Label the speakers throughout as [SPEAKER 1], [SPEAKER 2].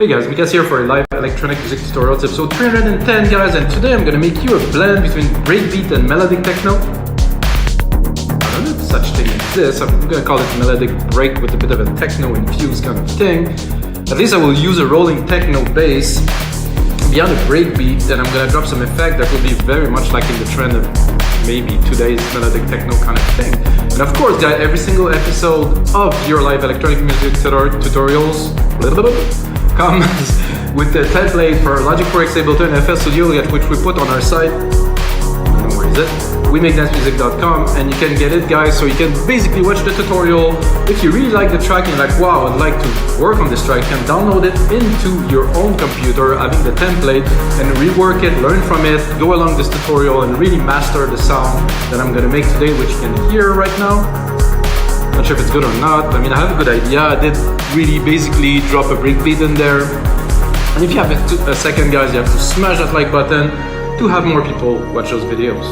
[SPEAKER 1] Hey guys, Mikas here for a live electronic music tutorial. It's episode 310 guys, and today I'm gonna make you a blend between breakbeat and melodic techno. I don't know if such thing exists. I'm gonna call it melodic break with a bit of a techno infused kind of thing. At least I will use a rolling techno bass beyond a breakbeat, and I'm gonna drop some effect that will be very much like in the trend of maybe today's melodic techno kind of thing. And of course, guys, every single episode of your live electronic music tutorials comes with the template for Logic Pro X, Ableton, and FL Studio, which we put on our site. I don't know where is it? WeMakeDanceMusic.com, and you can get it, guys. So you can basically watch the tutorial. If you really like the track and you're like, wow, I'd like to work on this track, you can download it into your own computer, having the template, and rework it, learn from it, go along this tutorial, and really master the sound that I'm gonna make today, which you can hear right now. Not sure if it's good or not. I mean, I have a good idea. I did really basically drop a breakbeat in there. And if you have a second, guys, you have to smash that like button to have more people watch those videos.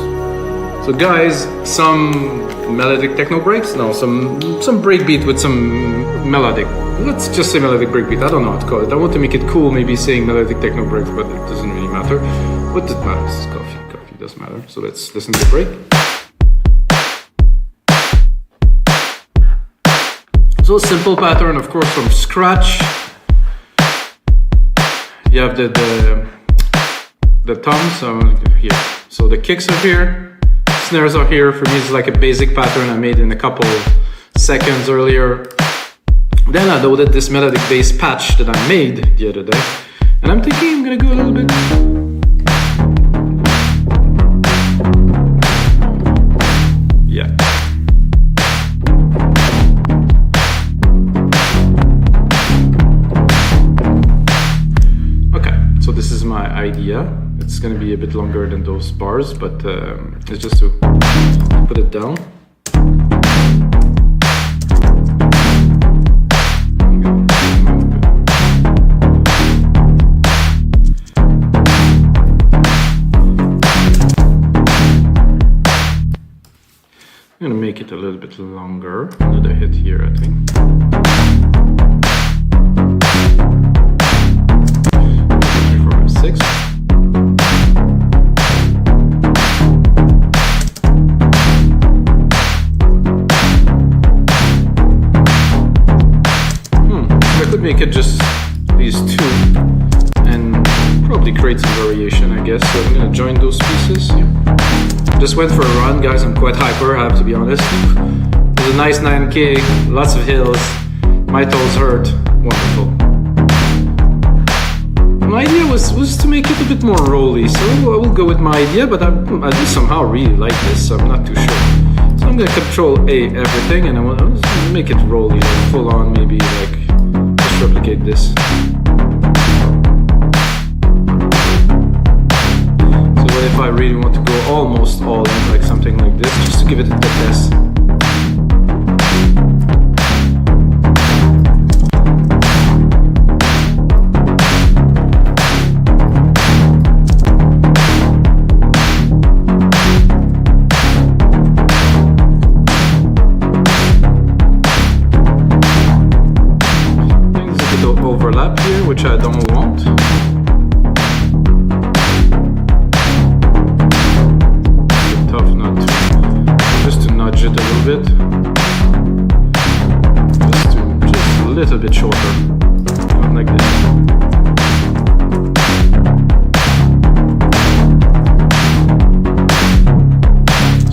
[SPEAKER 1] So guys, some melodic techno breaks? No, some breakbeat with some melodic. Let's just say melodic breakbeat. I don't know what to call it. I want to make it cool, maybe saying melodic techno breaks, but it doesn't really matter. What does matter? This is coffee. Coffee does matter. So let's listen to the break. So a simple pattern, of course, from scratch. You have the toms here. So the kicks are here, snares are here. For me, it's like a basic pattern I made in a couple seconds earlier. Then I loaded this melodic bass patch that I made the other day, and I'm thinking I'm gonna go a little bit. Yeah. So this is my idea. It's going to be a bit longer than those bars, but it's just to put it down. I'm going to make it a little bit longer. Another hit here, I think. Make it just these two and probably create some variation, I guess. So I'm gonna join those pieces. Just went for a run, guys. I'm quite hyper, I have to be honest. It was a nice 9K, lots of hills. My toes hurt. Wonderful. My idea was to make it a bit more rolly, so I will go with my idea, but I do somehow really like this, so I'm not too sure. So I'm gonna Control A everything, and I want to make it rolly, like full on, maybe like replicate this. So what if I really want to go almost all in, like something like this, just to give it a test. Overlap here, which I don't want. It's tough not to, just to nudge it a little bit. Just a little bit shorter, like this.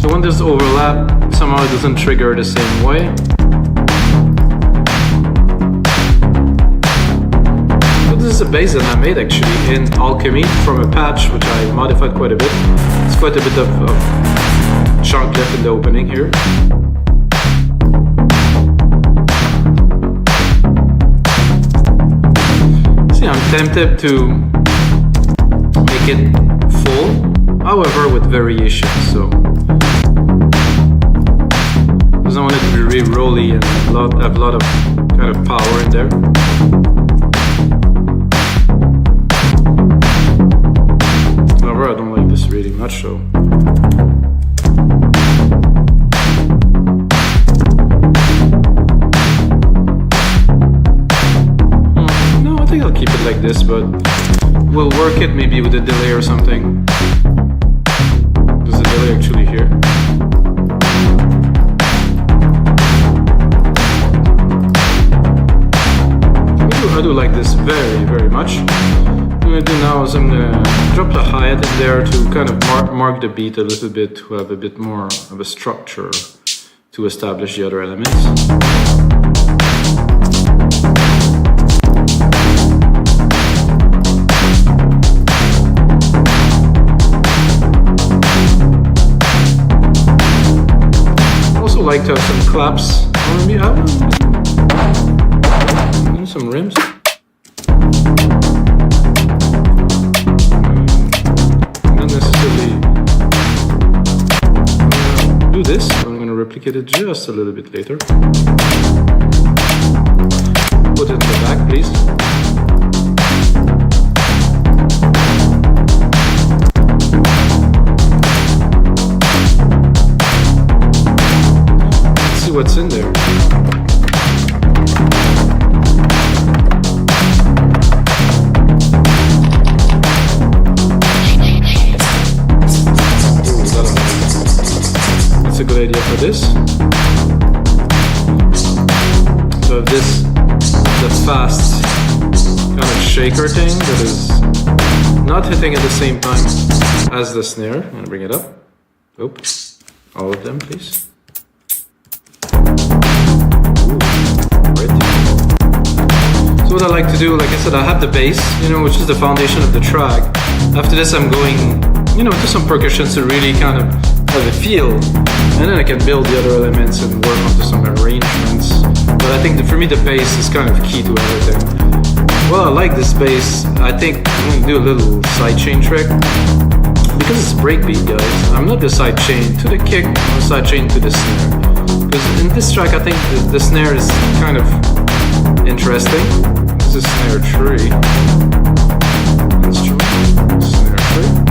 [SPEAKER 1] So when there's overlap, somehow it doesn't trigger the same way. This is a bass that I made actually in Alchemy from a patch which I modified quite a bit. It's quite a bit of chunk left in the opening here. See, I'm tempted to make it full, however with variations. So because I want it to be really rolly and have a lot of kind of power in there. I don't like this really much, so no, I think I'll keep it like like this, but we'll work it maybe with a delay or something. There's a delay actually here. I do like this very, very much. What I'm gonna do now is I'm gonna drop the hi-hat in there to kind of mark the beat a little bit, to have a bit more of a structure to establish the other elements. I also like to have some claps. Some rims. Not necessarily do this. I'm going to replicate it just a little bit later. Put it in the back, please. Let's see what's in there. That's a good idea for this. So if this the fast kind of shaker thing that is not hitting at the same time as the snare. I'm gonna bring it up. Oops. All of them, please. Right. So what I like to do, like I said, I have the bass, which is the foundation of the track. After this, I'm going, to some percussions to really kind of have a feel, and then I can build the other elements and work onto some arrangements. But I think for me the bass is kind of key to everything. Well, I like this bass. I think I'm gonna do a little sidechain trick. Because it's breakbeat, guys, I'm not the sidechain to the kick, I'm the sidechain to the snare. Because in this track I think the snare is kind of interesting. This is snare 3. Instrument, snare 3.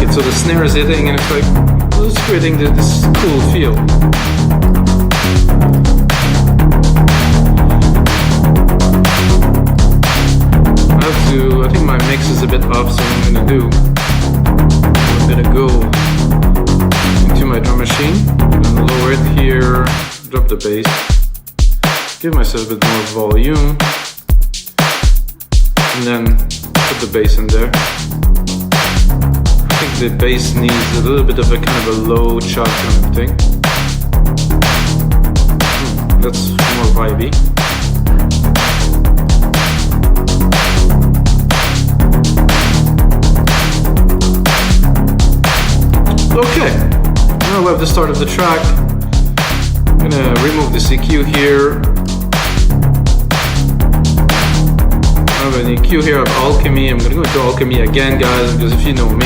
[SPEAKER 1] So the snare is hitting and it's like, it's creating this cool feel. I think my mix is a bit off, so I'm gonna go into my drum machine, I'm gonna lower it here, drop the bass, give myself a bit more volume, and then put the bass in there. I think the bass needs a little bit of a kind of a low chop kind of thing. That's more vibey. Okay, now we have the start of the track. I'm gonna remove the EQ here. I have an EQ here of Alchemy. I'm gonna go into Alchemy again, guys, because if you know me,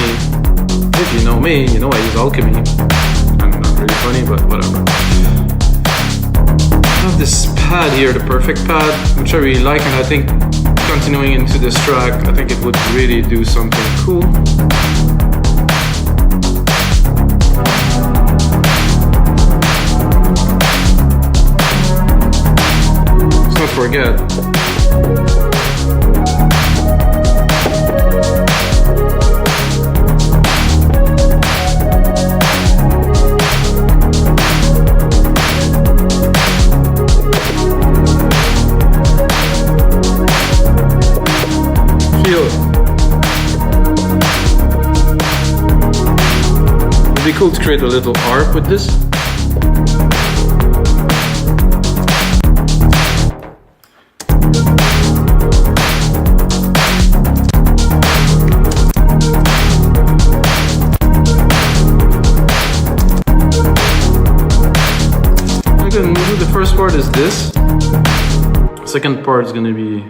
[SPEAKER 1] you know I use Alchemy. I'm not really funny, but whatever. I have this pad here, the perfect pad, which I really like, and I think continuing into this track, I think it would really do something cool. Let's not forget. It'd be cool to create a little arc with this. Again, the first part is this. Second part is going to be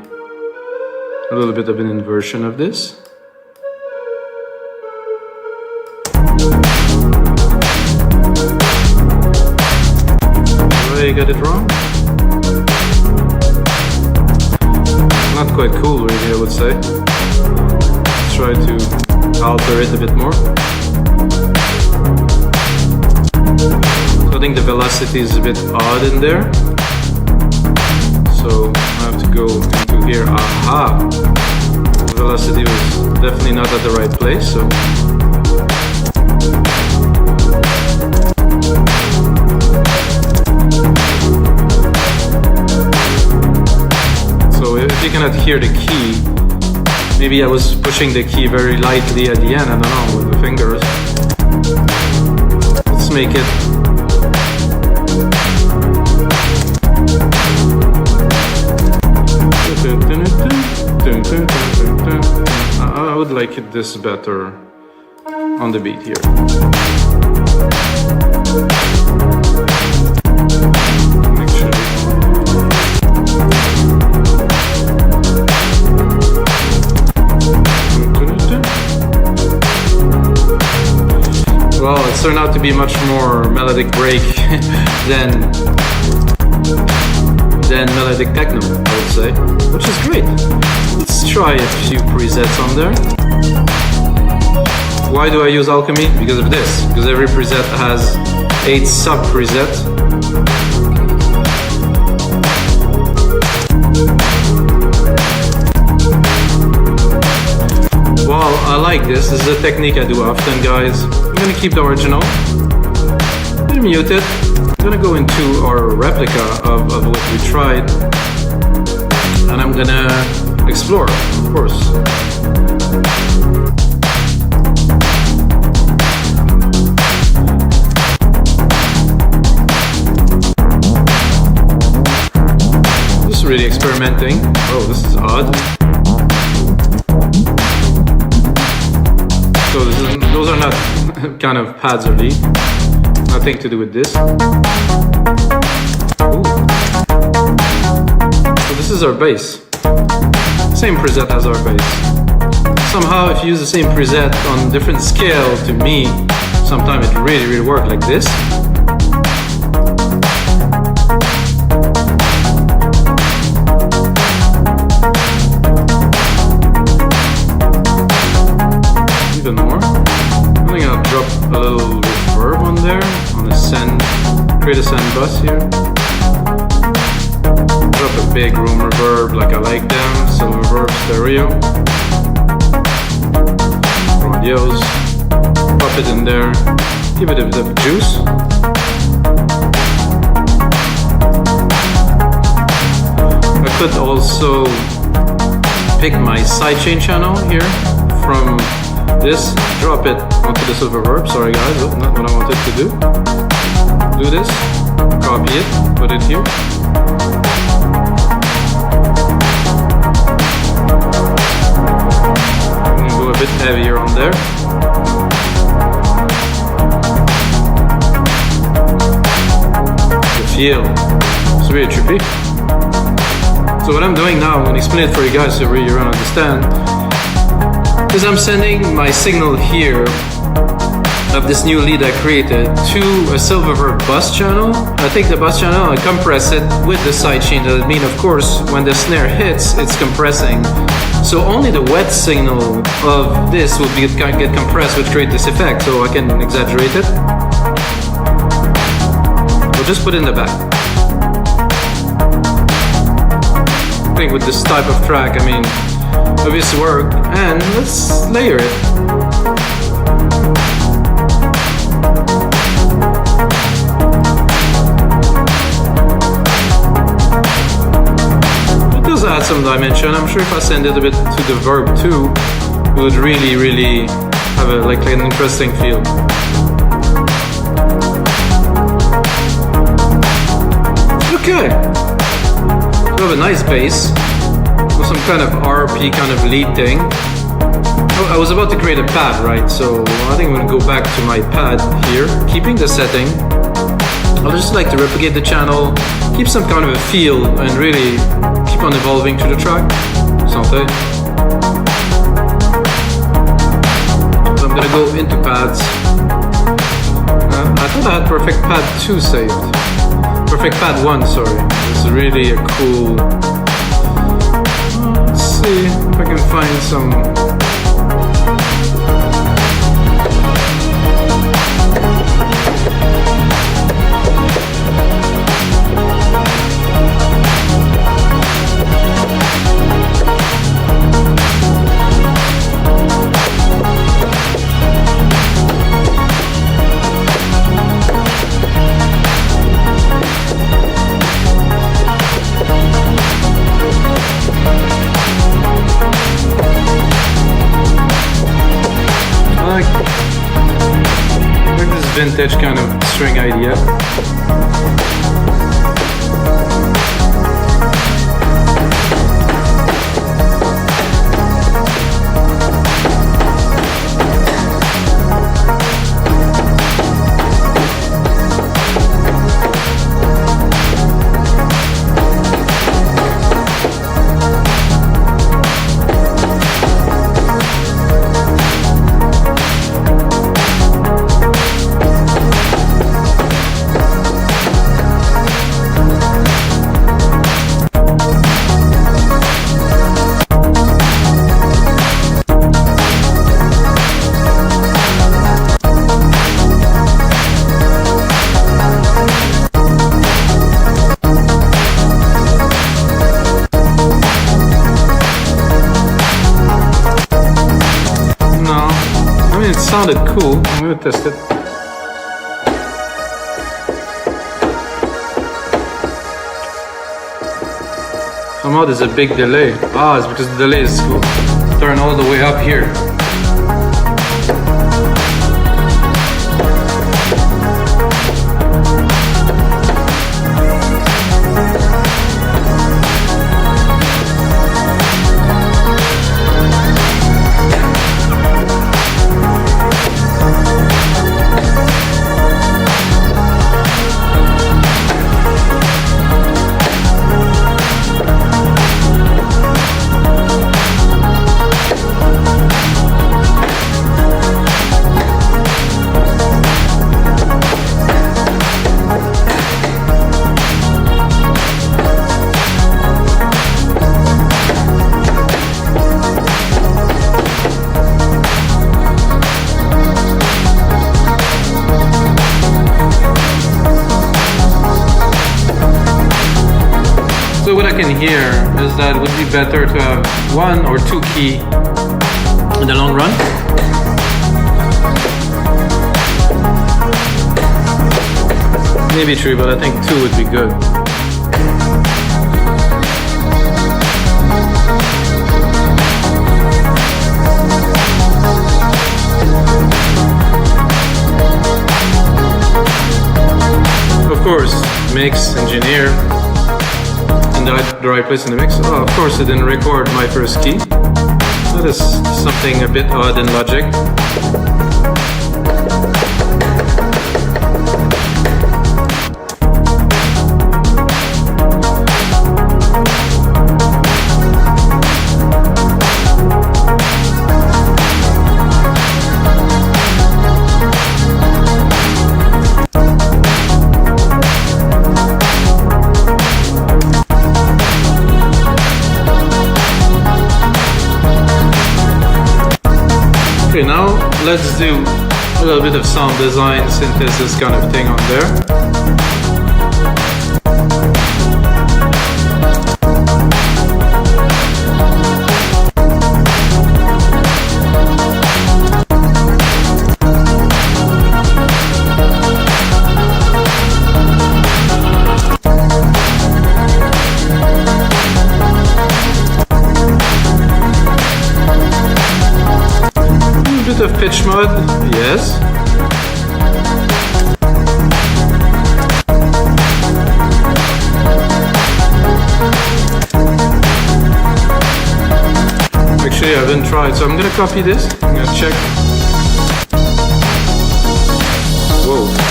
[SPEAKER 1] a little bit of an inversion of this. Did I get it wrong? I'm not quite cool, really, I would say. Let's try to alter it a bit more. So I think the velocity is a bit odd in there. So I have to go into here. Aha! The velocity was definitely not at the right place, so. So if you cannot hear the key, maybe I was pushing the key very lightly at the end, I don't know, with the fingers. Let's make it. I would like it this better on the beat here. Actually. Well, it's turned out to be much more melodic break than melodic techno, I would say, which is great. Let's try a few presets on there. Why do I use Alchemy? Because of this. Because every preset has 8 sub-presets. Well, I like this. This is a technique I do often, guys. I'm gonna keep the original. I'm gonna mute it. I'm gonna go into our replica of what we tried, and I'm gonna explore, of course. This is really experimenting. Oh, this is odd. So those are not kind of pads or lead. Nothing to do with this. Ooh. So this is our bass. Same preset as our bass. Somehow if you use the same preset on different scale, to me, sometimes it really works like this. Even more. I think I'll drop a little reverb on there, on the send, create a send bus here. Drop a big room reverb like I like them, so reverb stereo. Audios, pop it in there, give it a bit of juice. I could also pick my sidechain channel here from this, drop it onto the silver reverb. Sorry guys, that's not what I wanted to do. Do this, copy it, put it here. I'm gonna go a bit heavier on there. The feel, it's really trippy. So what I'm doing now, I'm gonna explain it for you guys so you really understand. Because I'm sending my signal here of this new lead I created to a silver reverb bus channel. I take the bus channel, I compress it with the sidechain. That means, of course, when the snare hits, it's compressing. So only the wet signal of this will get compressed, which create this effect. So I can exaggerate it. We'll just put it in the back. I think with this type of track, I mean, obvious work, and let's layer it. It does add some dimension. I'm sure if I send it a bit to the verb too, it would really have an interesting feel. Okay, so we have a nice bass. Some kind of RP kind of lead thing. I was about to create a pad, right? So I think I'm gonna go back to my pad here, keeping the setting. I'll just like to replicate the channel, keep some kind of a feel, and really keep on evolving to the track. Santé. So I'm gonna go into pads. I thought I had Perfect Pad 2 saved. Perfect Pad 1, sorry. It's really a cool. find some. Vintage kind of string idea. Sounded cool. I'm gonna test it. Somehow there's a big delay. Ah, it's because the delay is turned all the way up here. So what I can hear is that it would be better to have 1 or 2 key in the long run. Maybe 3, but I think 2 would be good. Of course, mix, engineer, in the right place in the mix. Oh, of course it didn't record my first key. That is something a bit odd in Logic. Okay, now let's do a little bit of sound design, synthesis kind of thing on there. Of pitch mode, yes. Actually, I haven't tried, so I'm gonna copy this. I'm gonna check. Whoa.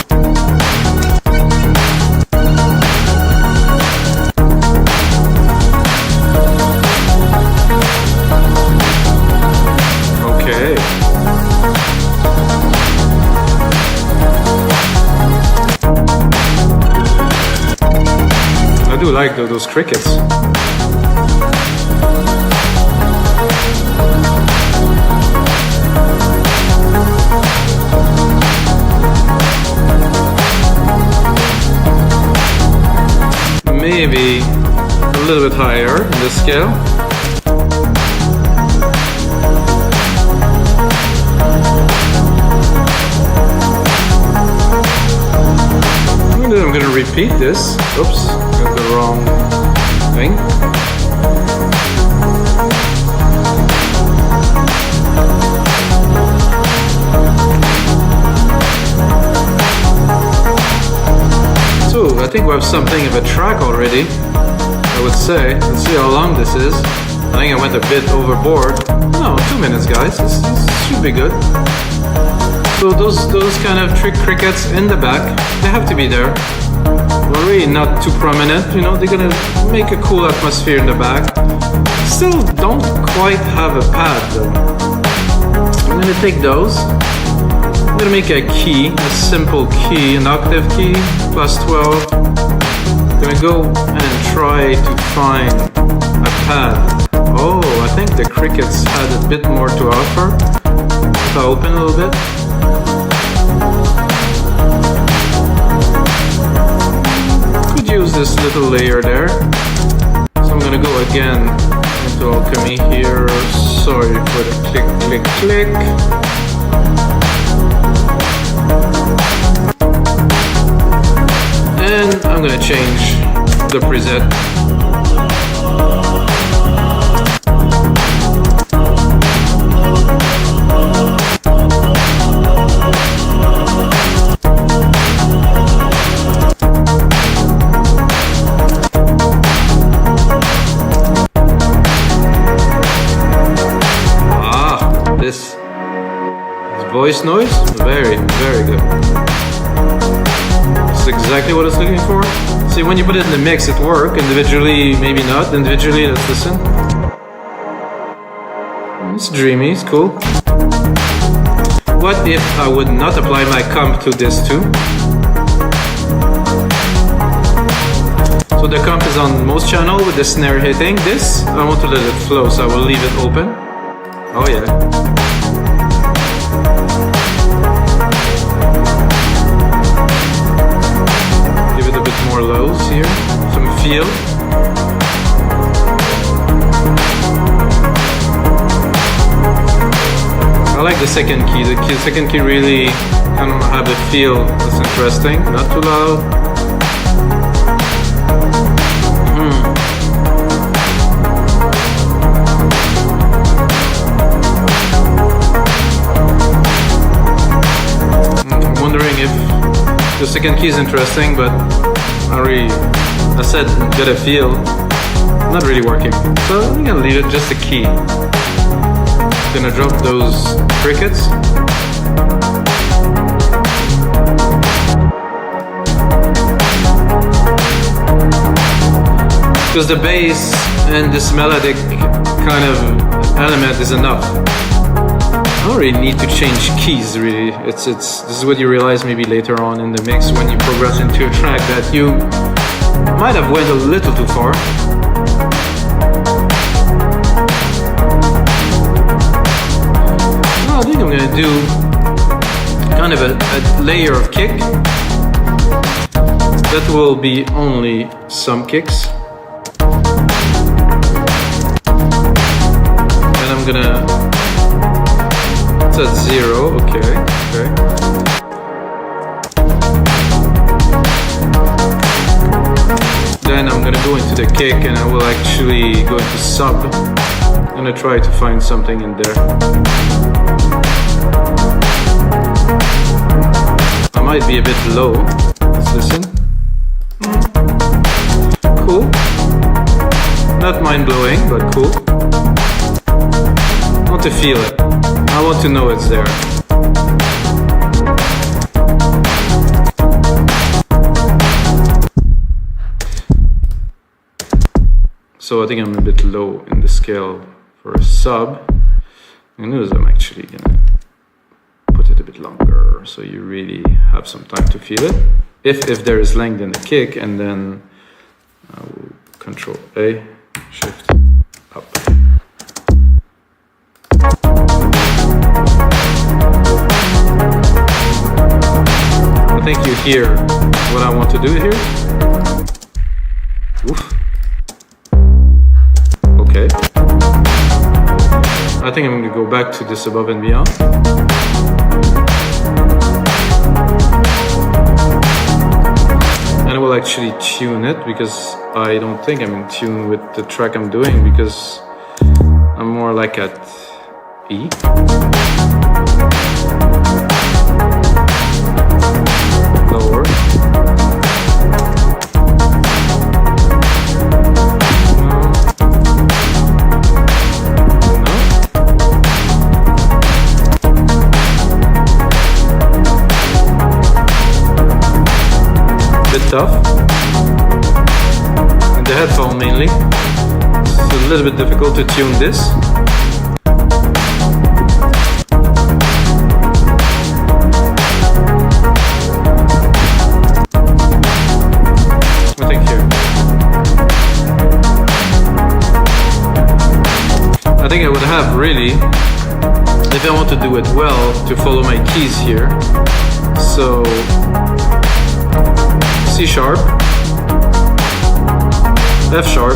[SPEAKER 1] I do like those crickets. little bit higher in the scale. And then I'm gonna repeat this. Oops, got the wrong thing. So I think we have something of a track already, I would say. Let's see how long this is. I think I went a bit overboard. No, 2 minutes, guys. This should be good. So those kind of trick crickets in the back, they have to be there. Well, really not too prominent, you know, they're gonna make a cool atmosphere in the back. Still don't quite have a pad though. I'm gonna take those. I'm gonna make a key, a simple key, an octave key, plus 12. I'm gonna go and try to find a pad. Oh, I think the crickets had a bit more to offer. If I open a little bit. Could use this little layer there. So I'm gonna go again into Alchemy here. Sorry for the click, click, click. And I'm gonna change the preset. This voice noise, very, very good. That's exactly what I was looking for. See, when you put it in the mix, it works. Individually, maybe not. Individually, let's listen. It's dreamy, it's cool. What if I would not apply my comp to this too? So the comp is on most channel with the snare hitting. This, I want to let it flow, so I will leave it open. Oh yeah. Give it a bit more lows here, some feel. I like the second key. The second key really kind of have a feel that's interesting. Not too loud. If the second key is interesting, but I said get a feel, not really working. So I'm gonna leave it just a key. Gonna drop those crickets. Because the bass and this melodic kind of element is enough. I don't really need to change keys really. This is what you realize maybe later on in the mix when you progress into a track that you might have went a little too far. Well, I think I'm gonna do kind of a layer of kick. That will be only some kicks. And I'm gonna at 0, okay. Then I'm gonna go into the kick and I will actually go into sub. I'm gonna try to find something in there. I might be a bit low. Let's listen. Cool. Not mind-blowing, but cool. I want to feel it. I want to know it's there. So I think I'm a bit low in the scale for a sub. And notice I'm actually gonna put it a bit longer so you really have some time to feel it. If there is length in the kick, and then I will Control A, Shift up. I think you hear what I want to do here. Oof. I think I'm going to go back to this above and beyond. And I will actually tune it because I don't think I'm in tune with the track I'm doing because I'm more like at E. Lower. Tough. And the headphone mainly. It's a little bit difficult to tune this. I think here. I think I would have really, if I want to do it well, to follow my keys here. So C sharp, F sharp,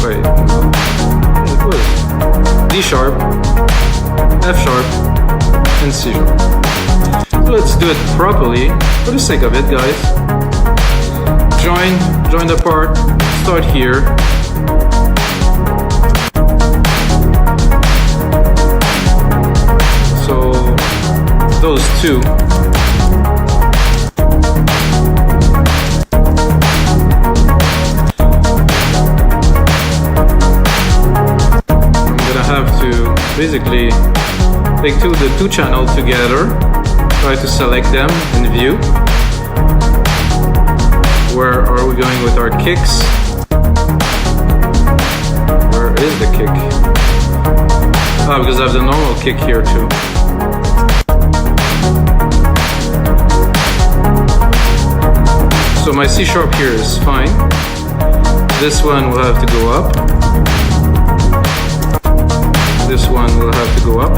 [SPEAKER 1] wait, it was D sharp, F sharp, and C sharp. So let's do it properly, for the sake of it, guys. Join the part, start here. So those two. Basically take the two channels together, try to select them in view. Where are we going with our kicks? Where is the kick? Ah, because I have the normal kick here too. So my C sharp here is fine. This one will have to go up. This one will have to go up.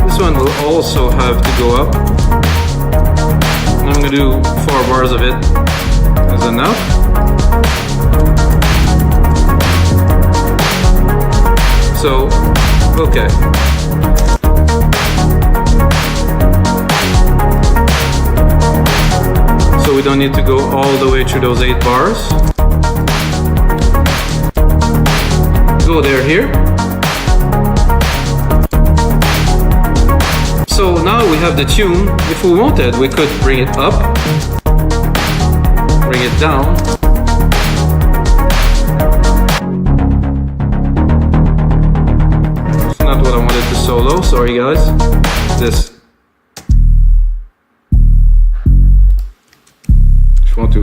[SPEAKER 1] This one will also have to go up. I'm going to do 4 bars of it is enough. So, okay. So we don't need to go all the way through those 8 bars. Go there here. So now we have the tune. If we wanted, we could bring it up, bring it down. It's not what I wanted to solo, sorry guys. This. If you want to,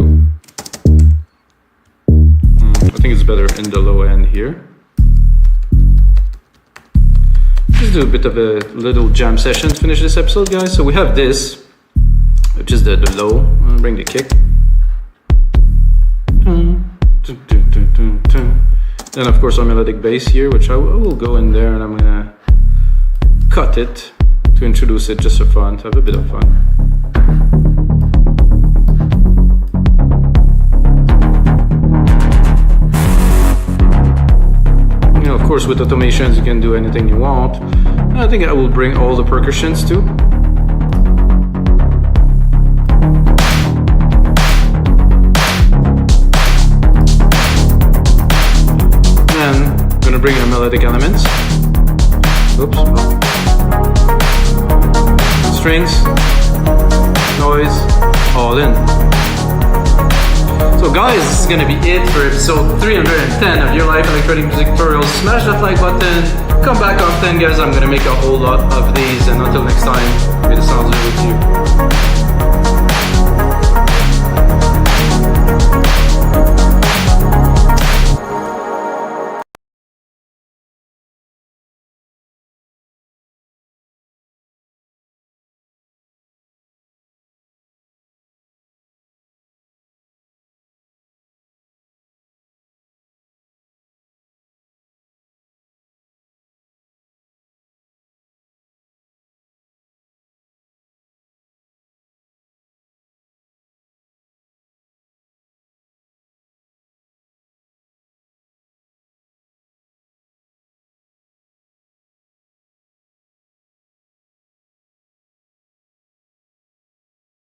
[SPEAKER 1] I think it's better in the low end here. Let's do a bit of a little jam session to finish this episode, guys. So we have this, which is the low. I'll bring the kick. Then of course our melodic bass here, which I will go in there and I'm gonna cut it to introduce it just for fun, to have a bit of fun. Of course, with automations, you can do anything you want. I think I will bring all the percussions too. And I'm gonna bring the melodic elements. Oops. Strings, noise, all in. So guys, this is gonna be it for episode 310 of Your Life Electronic Music Tutorials. Smash that like button, come back often guys, I'm gonna make a whole lot of these, and until next time, may the sounds be with you.